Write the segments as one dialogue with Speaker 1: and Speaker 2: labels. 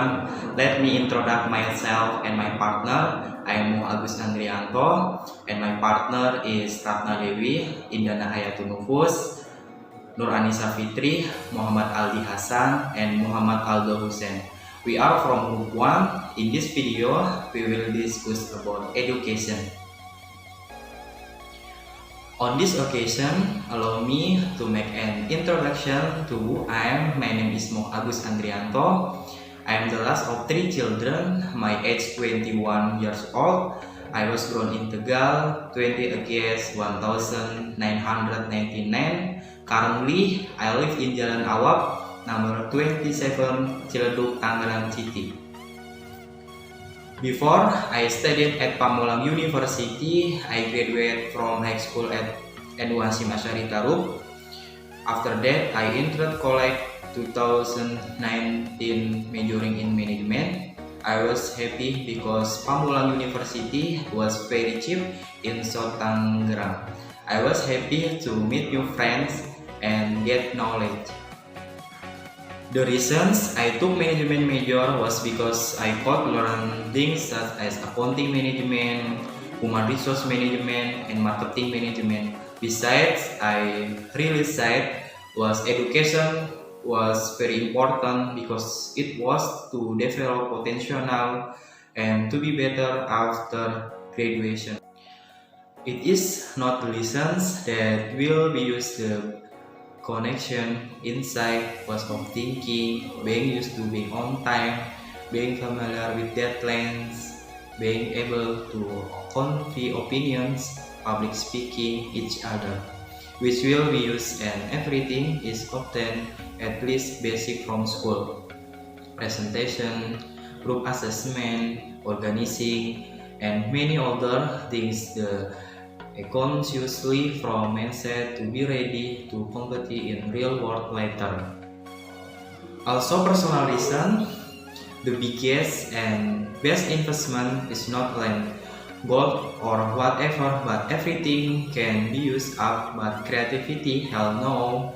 Speaker 1: everyone. Let me introduce myself and my partner. I am Moh.Agus Andriyanto, and my partner is Ratna Dewi, Indana Nufus, Nur Anisa Fitri, Mohamad Aldi and Mohamad Aldo Husein. We are from Group 1. In this video, we will discuss about education. On this occasion, allow me to make an introduction to who I am. My name is Moh.Agus Andriyanto. I am the last of 3 children. My age 21 years old. I was born in Tegal, 20 August 1999. Currently, I live in Jalan Awab, number 27, Ciledug, Tangerang City. Before I studied at Pamulang University, I graduated from high school at NUHC Masyari Tarup. After that, I entered college 2019 majoring in management. I was happy because Pamulang University was very cheap in South Tangerang. I was happy to meet new friends and get knowledge. The reasons I took management major was because I could learn things such as accounting management, human resource management, and marketing management. Besides, I really said education was very important because it was to develop potential and to be better after graduation. It is not lessons that will be used to connection, insight, was of thinking, being used to being on time, being familiar with deadlines, being able to convey opinions, public speaking each other, which will be used and everything is obtained at least basic from school. Presentation, group assessment, organizing, and many other things consciously from mindset to be ready to compete in real world later. Also, personal reason, the biggest and best investment is not land, gold or whatever, but everything can be used up, but creativity, hell no.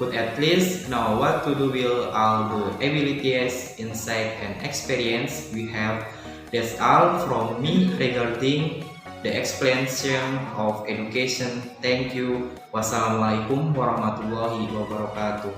Speaker 1: Could at least know what to do with all the abilities, insight and experience we have. That's all from me regarding the explanation of education. Thank you. Wassalamualaikum warahmatullahi wabarakatuh.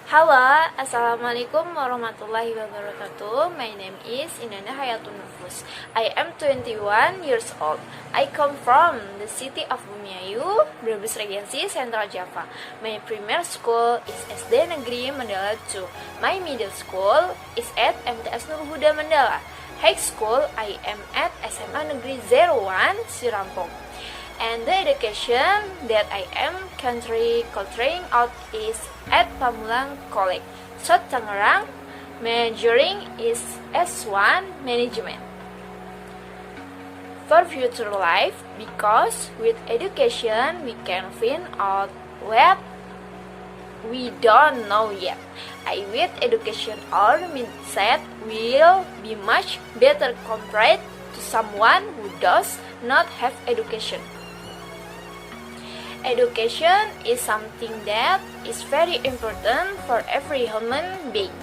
Speaker 2: Halo, Assalamualaikum warahmatullahi wabarakatuh. My name is Indana Khayatun Nufus. I am 21 years old. I come from the city of Bumiayu, Brebes Regency, Central Java. My primary school is SD Negeri Mandala 2. My middle school is at MTS Nur Huda Mandala. High school, I am at SMA Negeri 01, Sirampong. And the education that I am carrying out is at Pamulang College, South Tangerang. Majoring is S1 Management. For future life, because with education we can find out what we don't know yet. With education, our mindset will be much better compared to someone who does not have education. Education is something that is very important for every human being.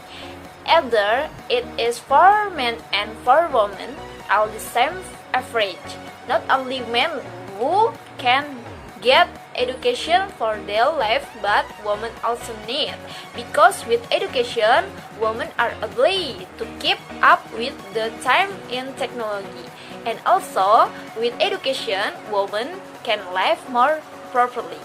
Speaker 2: Either it is for men and for women, all the same average. Not only men who can get education for their life, but women also need, because with education, women are able to keep up with the time in technology, and also with education, women can live more properly.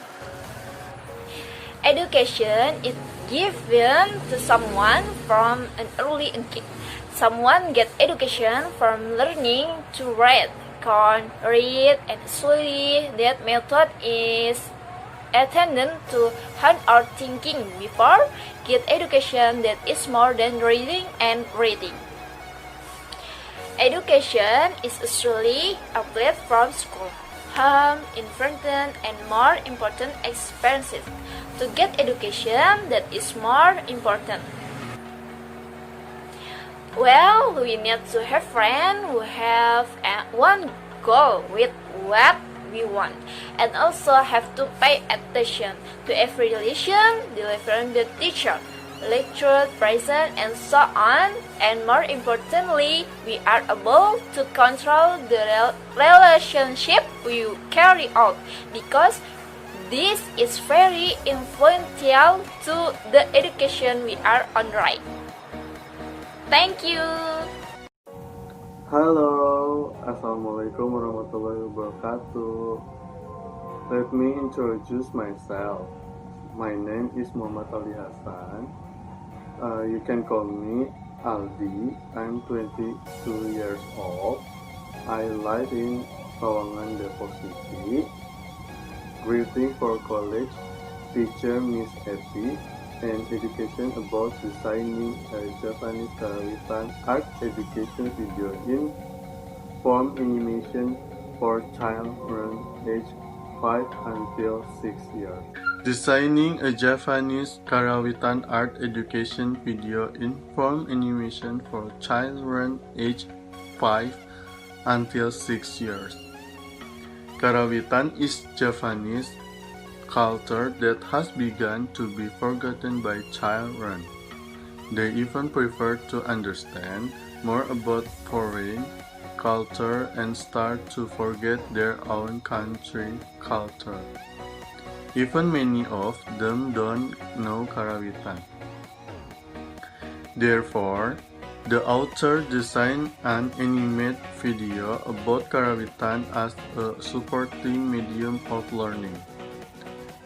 Speaker 2: Education is given to someone from an early age. Someone get education from learning to read, read, and slowly that method is attendant to hand-on thinking before get education that is more than reading and reading. Education is usually applied from school, home, environment, and more important experiences. To get education that is more important. Well, we need to have friends who have one goal with what we want, and also have to pay attention to every lesson delivered by the teacher. lecture, present, and so on. And more importantly, we are able to control the relationship we carry out, because this is very influential to the education we are on right. Thank you.
Speaker 3: Halo, Assalamualaikum warahmatullahi wabarakatuh. Let me introduce myself. My name is Mohamad Hassan. You can call me Aldi. I'm 22 years old. I live in Sawangan, Depok City. Greeting for college teacher Miss Happy and education about designing a Japanese Khayatun art education video in form animation for children aged 5 until 6 years. Designing a Japanese Khayatun art education video in form animation for children aged 5 until 6 years. Khayatun is Japanese culture that has begun to be forgotten by children. They even prefer to understand more about foreign culture and start to forget their own country culture. Even many of them don't know Khayatun. Therefore, the author designed an animated video about Khayatun as a supporting medium of learning.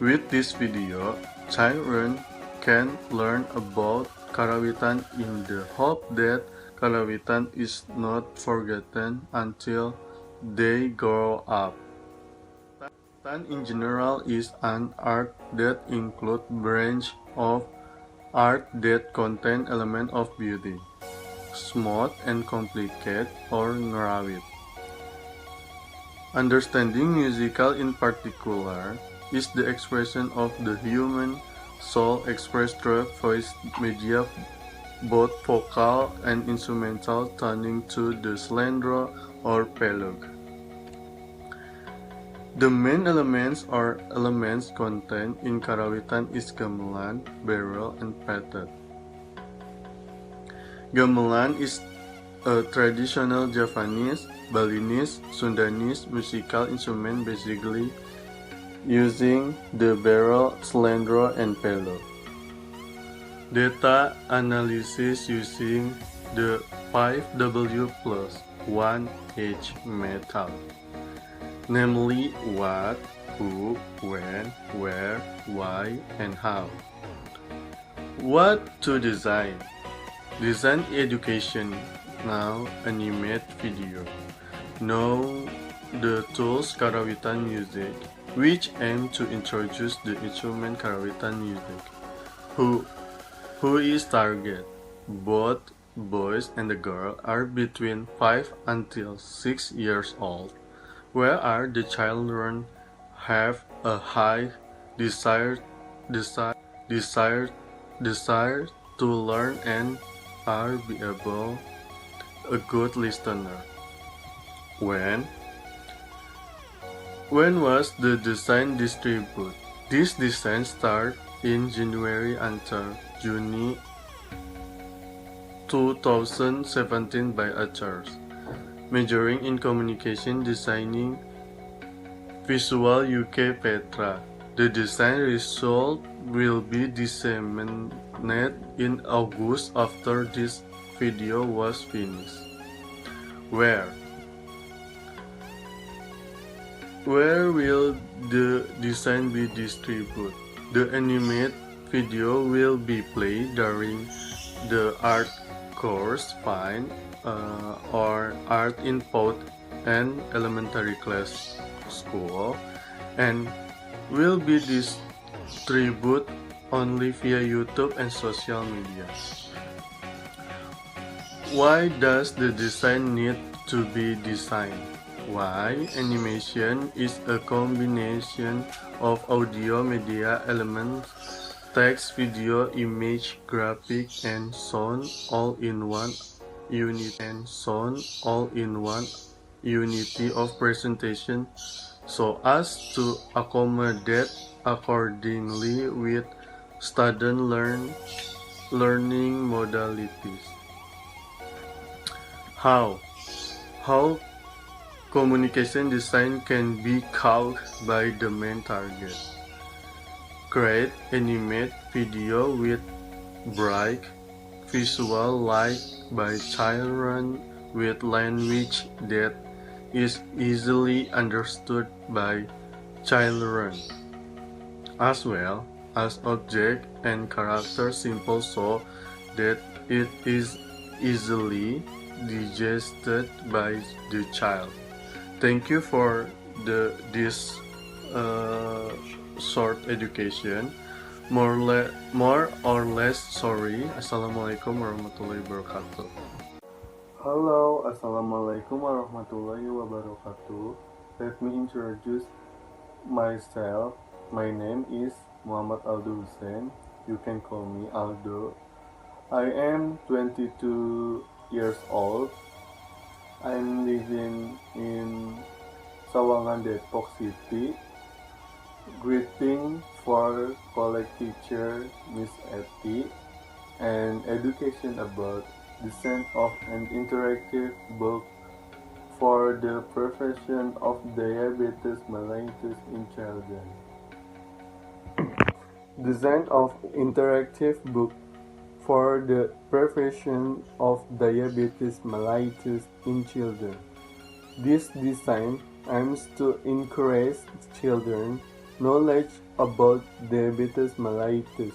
Speaker 3: With this video, children can learn about Khayatun in the hope that Khayatun is not forgotten until they grow up. Khayatun in general is an art that includes branch of art that contain elements of beauty, smooth and complicated or ngrawit. Understanding musical in particular is the expression of the human soul expressed through voice media, both vocal and instrumental, turning to the slendro or prelude. The main elements or elements contained in Khayatun is gamelan, barrel, and patet. Gamelan is a traditional Japanese, Balinese, Sundanese musical instrument basically using the barrel, slendro, and prelude. Data analysis using the 5W plus 1H method, namely what, who, when, where, why, and how. What to design? Design education, now animate video. Know the tools Khayatun music, which aim to introduce the instrument Khayatun music. Who is target? Both boys and the girl are between 5 until 6 years old, where are the children have a high desire to learn and are be able a good listener. When was the design distributed? This design started in January until June 2017 by authors, majoring in communication designing visual UK Petra. The design result will be disseminated in August after this video was finished. Where will the design be distributed? The animated video will be played during the art course fine or art in both and elementary class school, and will be distributed only via YouTube and social media. Why does the design need to be designed? Why? Animation is a combination of audio media elements, text, video, image, graphic, and sound all in one unity of presentation, so as to accommodate accordingly with student learning modalities. How communication design can be caught by the main target. Create animate video with bright visual light by children with language that is easily understood by children, as well as object and character simple so that it is easily digested by the child. Thank you for this short education. More or less sorry. Assalamualaikum warahmatullahi wabarakatuh. Hello, assalamualaikum warahmatullahi wabarakatuh. Let me introduce myself. My name is Mohamad Husein. You can call me Aldo. I am 22 years old. I'm living in Sawangan, Depok City. Greeting for college teacher Miss Etty and education about design of an interactive book for the profession of diabetes mellitus in children. Design of interactive book for the prevention of diabetes mellitus in children. This design aims to encourage children knowledge about diabetes mellitus.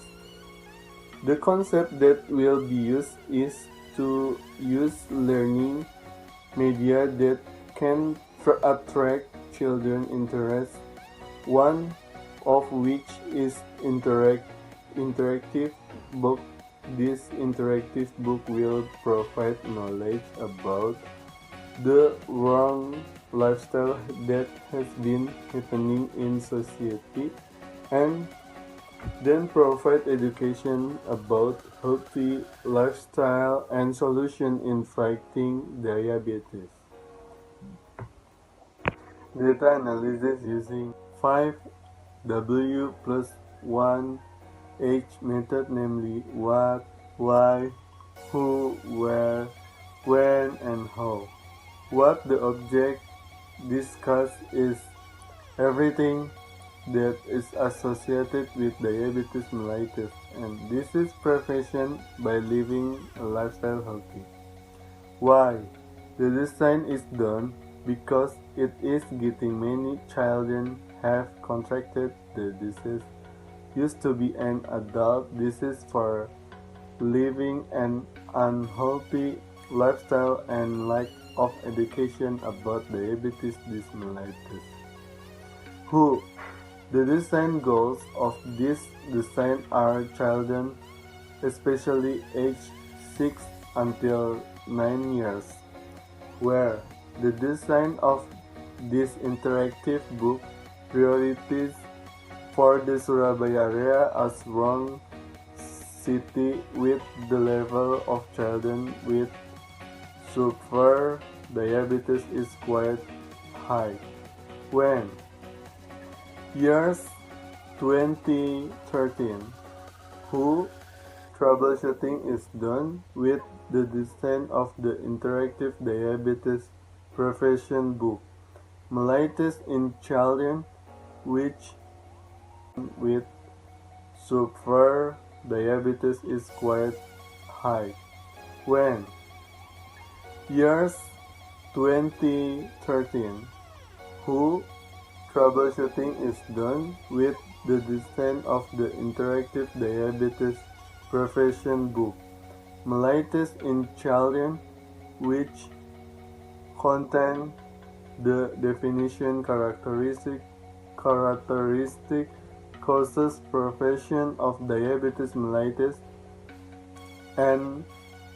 Speaker 3: The concept that will be used is to use learning media that can attract children's interest, one of which is interactive book. This interactive book will provide knowledge about the wrong lifestyle that has been happening in society and then provide education about healthy lifestyle and solution in fighting diabetes. Data analysis using 5W plus 1H method, namely what, why, who, where, when, and how. What the object discussed is everything that is associated with diabetes mellitus, and this is prevention by living a lifestyle healthy. Why? The design is done because it is getting many children have contracted the disease. Used to be an adult disease for living an unhealthy lifestyle and lack of education about diabetes mellitus. Who? The design goals of this design are children, especially aged 6 until 9 years, where the design of this interactive book priorities for the Surabaya area as one city with the level of children with severe diabetes is quite high. When? Years 2013. Who? Troubleshooting is done with the design of the interactive diabetes prevention book, mellitus in children, which with severe diabetes is quite high. When? Years 2013. Who? Troubleshooting is done with the design of the interactive diabetes prevention book, mellitus in children, which contain the definition, characteristic, causes, prevention of diabetes mellitus, and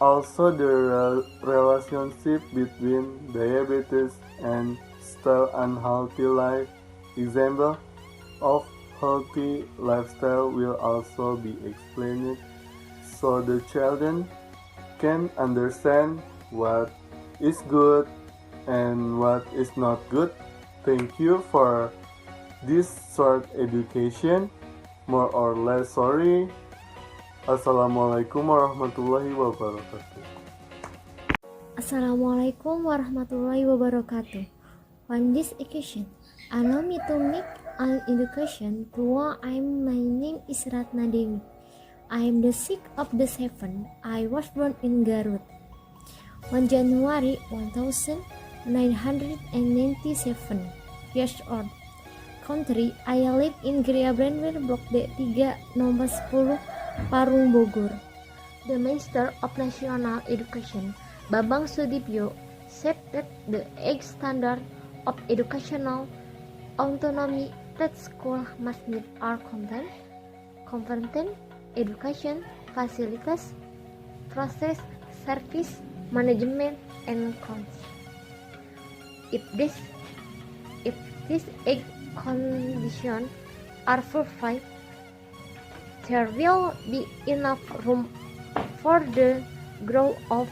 Speaker 3: also the relationship between diabetes and style and healthy life. Example of healthy lifestyle will also be explained so the children can understand what is good and what is not good. Thank you for this short education. More or less sorry. Assalamualaikum warahmatullahi wabarakatuh.
Speaker 4: Assalamualaikum warahmatullahi wabarakatuh. On this occasion, allow me to make an introduction to what my name is Ratna Dewi. I am the sixth of the seven. I was born in Garut on January 1997 years old. Country, I live in Gria Brandware, Blok D3, nomor 10, Parung, Bogor. The Minister of National Education, Babang Sudipyo, said that the standard of educational autonomy that school must meet are content, education, facilities, process, service, management, and costs. If these conditions are fulfilled, there will be enough room for the growth of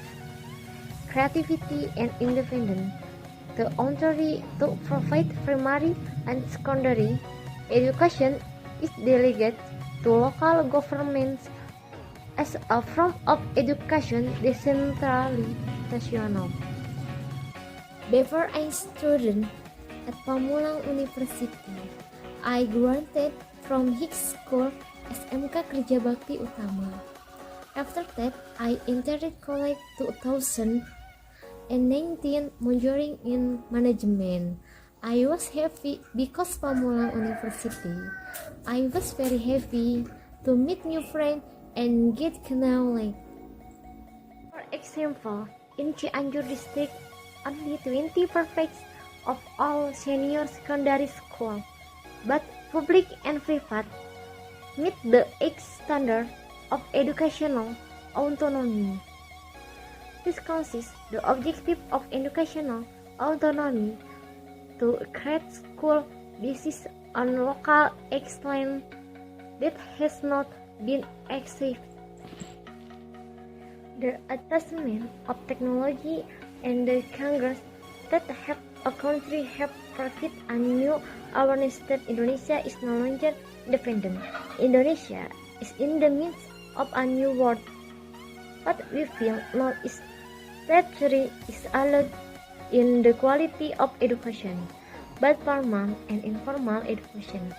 Speaker 4: creativity and independence. The authority to provide primary and secondary education is delegated to local governments as a form of education decentralization. Before I studied at Pamulang University, I graduated from High School SMK Kerja Bakti Utama. After that, I entered college 2019 majoring in management. I was happy because Pamulang University. I was very happy to meet new friends and get knowledge. For example, in Cianjur district, only 20% of all senior secondary school, but public and private, meet the standard of educational autonomy. This consists the objective of educational autonomy to create school basis on local excellence that has not been achieved. The attachment of technology and the Congress that help a country have profit and new awareness that Indonesia is no longer dependent. Indonesia is in the midst of a new world. What we feel now is that there is allowed in the quality of education, both formal and informal education.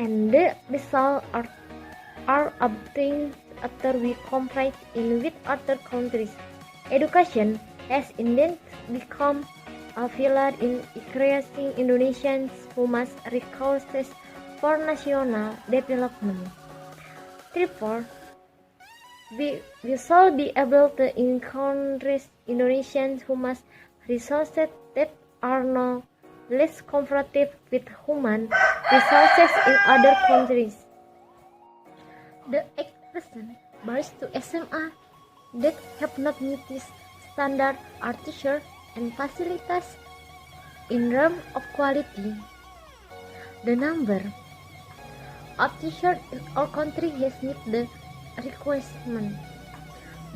Speaker 4: And the results are obtained after we compare in with other countries. Education has indeed become a pillar in creating Indonesians who must resources for national development. Therefore, we shall be able to encourage Indonesians who must resources that are no less comparative with human resources in other countries. The 8% boys to SMA that have not met this standard are teachers and facilities in terms of quality. The number of teachers in our country has met the requirement,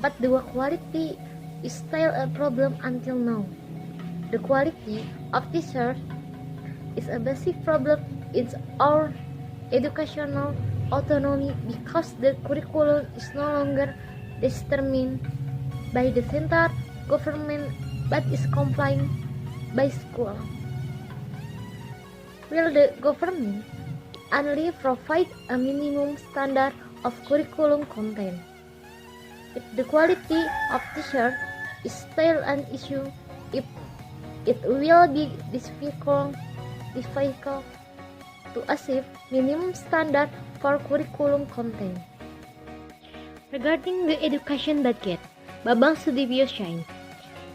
Speaker 4: but the quality is still a problem until now. The quality of teachers is a basic problem in our educational autonomy because the curriculum is no longer determined by the central government but is compliant by school. Will the government only provide a minimum standard of curriculum content? If the quality of teachers is still an issue, if it will be difficult to achieve minimum standard for curriculum content. Regarding the education budget, Babang Sudipyo said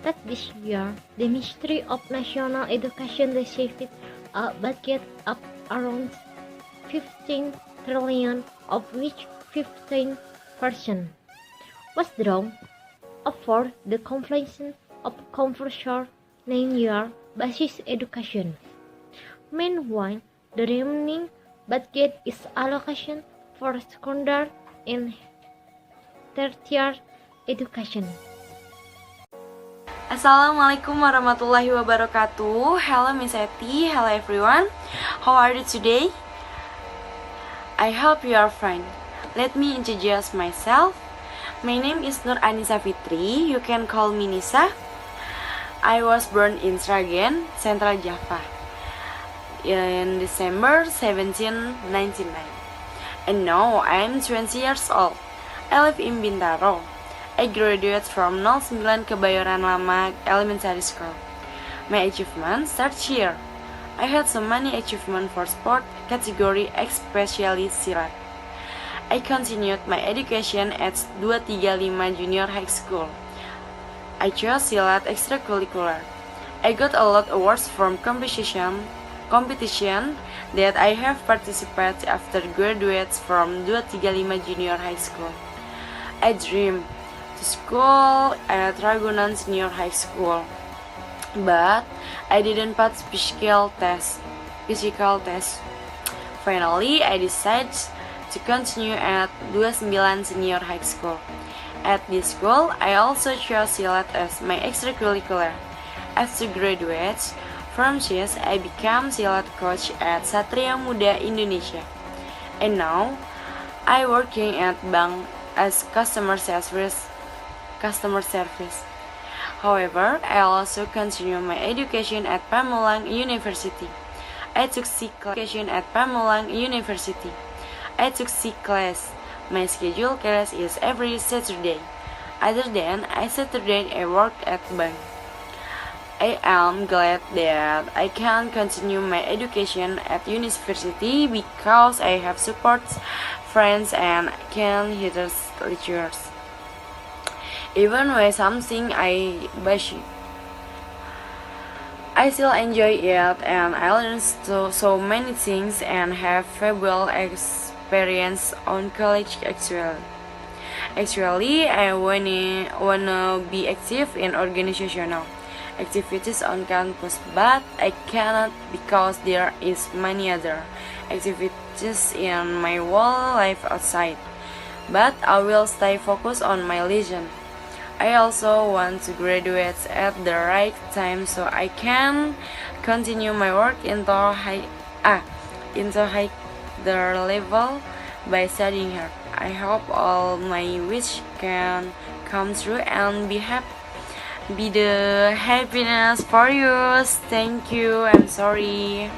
Speaker 4: that this year the Ministry of National Education received a budget of around 15 trillion, of which 15% was drawn for the completion of compulsory 9-year basis education. Meanwhile, the remaining budget is allocation for secondary and tertiary education.
Speaker 5: Assalamualaikum warahmatullahi wabarakatuh. Hello Miss Eti, hello everyone. How are you today? I hope you are fine. Let me introduce myself. My name is Nur Anisa Fitri. You can call me Nisa. I was born in Sragen, Central Java, in December 1799. And now I am 20 years old. I live in Bintaro. I graduated from 09 Kebayoran Lama Elementary School. My achievements start here. I had so many achievements for sport category, especially silat. I continued my education at 235 Junior High School. I chose silat extracurricular. I got a lot of awards from competition that I have participated after graduates from 235 Junior High School. I dream to school at Ragunan Senior High School, but I didn't pass physical test. Finally, I decided to continue at 29 Senior High School. At this school, I also chose silat as my extracurricular. After graduates from chess, I became silat coach at Satria Muda Indonesia. And now, I working at bank as customer service. However, I also continue my education at Pamulang University. I took C class. My schedule class is every Saturday. Other than Saturday, I work at bank. I am glad that I can continue my education at university because I have support friends and can hear lectures. Even when something I bash, I still enjoy it and I learn so many things and have valuable experience on college Actually, I wanna be active in organizational activities on campus, but I cannot because there is many other activities in my whole life outside. But I will stay focused on my lesson. I also want to graduate at the right time so I can continue my work into higher level by studying hard. I hope all my wish can come true and be the happiness for you. Thank you. I'm sorry.